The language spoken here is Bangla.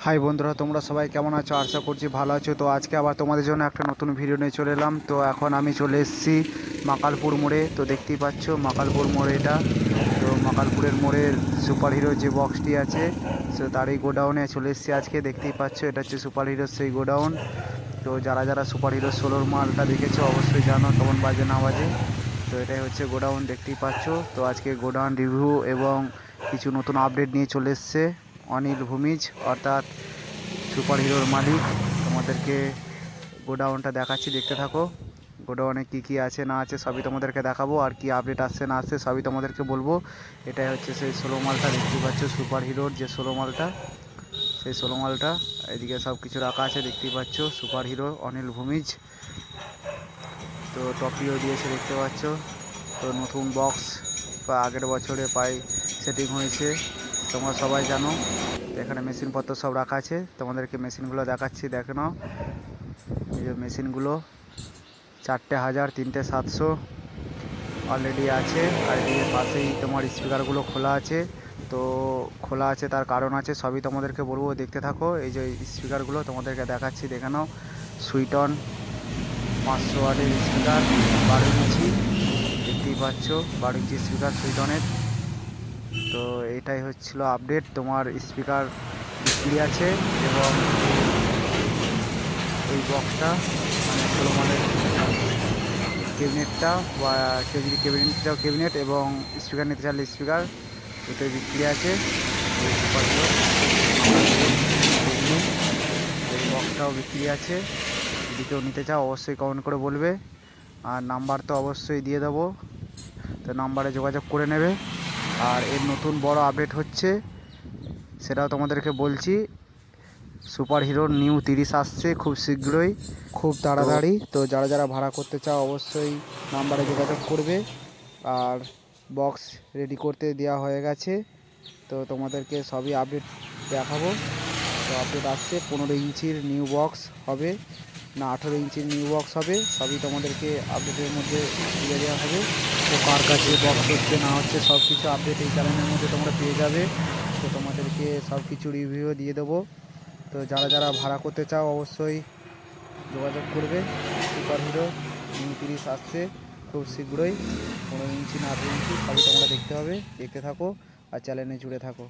হাই বন্ধুরা, তোমরা সবাই কেমন আছো? আশা করছি ভালো আছো। তো আজকে আবার তোমাদের জন্য একটা নতুন ভিডিও নিয়ে চলে এলাম। তো এখন আমি চলে এসেছি মাকালপুর মোড়ে। তো দেখতেই পাচ্ছ মাকালপুর মোড়ে এটা। তো মাকালপুরের মোড়ের সুপার হিরো যে বক্সটি আছে সে তারই গোডাউনে চলে এসেছি আজকে। দেখতেই পাচ্ছ এটা হচ্ছে সুপার হিরোর সেই গোডাউন। তো যারা যারা সুপার হিরো 16-র মালটা দেখেছো অবশ্যই জানো কেমন বাজে না বাজে। তো এটাই হচ্ছে গোডাউন, দেখতেই পাচ্ছ। তো আজকে গোডাউন রিভিউ এবং কিছু নতুন আপডেট নিয়ে চলে এসছে অনিল ভূমিজ, অর্থাৎ সুপার হিরোর মালিক। তোমাদেরকে গোডাউনটা দেখাচ্ছি, দেখতে থাকো। গোডাউনে কি কি আছে না আছে সবই তোমাদেরকে দেখাবো, আর কি আপডেট আসছে না আসছে সবই তোমাদেরকে বলবো। এটাই হচ্ছে সেই 16 মালটা, দেখতেই পাচ্ছ সুপার হিরোর যে 16 মালটা, সেই 16 মালটা। এদিকে সব কিছু রাখা আছে, দেখতেই পাচ্ছ সুপার হিরো অনিল ভূমিজ। তো টপিও দিয়েছে দেখতে পাচ্ছ। তো নতুন বক্স আগের বছরে প্রায় সেটিং হয়েছে, তোমরা সবাই জানো। এখানে মেশিনপত্র সব রাখা আছে, তোমাদেরকে মেশিনগুলো দেখাচ্ছি, দেখে নাও। এই যে মেশিনগুলো 4টে 1000, 3টে 700 অলরেডি আছে। আর এর পাশেই তোমার স্পিকারগুলো খোলা আছে। তো খোলা আছে তার কারণ আছে, সবই তোমাদেরকে বলবো, দেখতে থাকো। এই যে স্পিকারগুলো তোমাদেরকে দেখাচ্ছি, দেখে নাও। সুইটন 500 ওয়াটের স্পিকার, 12 ইঞ্চি, দেখতেই পাচ্ছ 12 ইঞ্চি স্পিকার সুইটনের। তো এটাই হচ্ছিল আপডেট। তোমার স্পিকার বিক্রি আছে এবং এই বক্সটা মানে 16 মালের ক্যাবিনেটটা, বা কেউ যদি ক্যাবিনেট নিতে চাও ক্যাবিনেট, এবং স্পিকার নিতে চাইলে স্পিকার, দুটোই বিক্রি আছে। এই সুপারগুলো এই বক্সটাও বিক্রি আছে। যদি কেউ নিতে চাও অবশ্যই কমেন্ট করে বলবে, আর নাম্বার তো অবশ্যই দিয়ে দেবো, তো নাম্বারে যোগাযোগ করে নেবে। আর এর নতুন বড় আপডেট হচ্ছে, সেটাও তোমাদেরকে বলছি। সুপার হিরোর নিউ 30 আসছে খুব শীঘ্রই, খুব তাড়াতাড়ি। তো যারা যারা ভাড়া করতে চাও অবশ্যই নাম্বারে যোগাযোগ করবে। আর বক্স রেডি করতে দেওয়া হয়ে গেছে, তো তোমাদেরকে সবই আপডেট দেখাবো। তো আপডেট আসছে, 15 ইঞ্চির নিউ বক্স হবে না 18 ইঞ্চির নিউ বক্স হবে, সবই তোমাদেরকে আপডেটের মধ্যে দিয়ে দেওয়া হবে। তো কার কাছে বক্স হচ্ছে না হচ্ছে সব কিছু আপডেট এই চ্যানেলের মধ্যে তোমরা পেয়ে যাবে। তো তোমাদেরকে সব কিছু রিভিউ দিয়ে দেবো। তো যারা যারা ভাড়া করতে চাও অবশ্যই যোগাযোগ করবে। সুপার হিরো নিউ 30 আসছে খুব শীঘ্রই, 15 ইঞ্চি না 18 ইঞ্চি সবই তোমরা দেখতে হবে, দেখতে থাকো আর চ্যানেলে জুড়ে থাকো।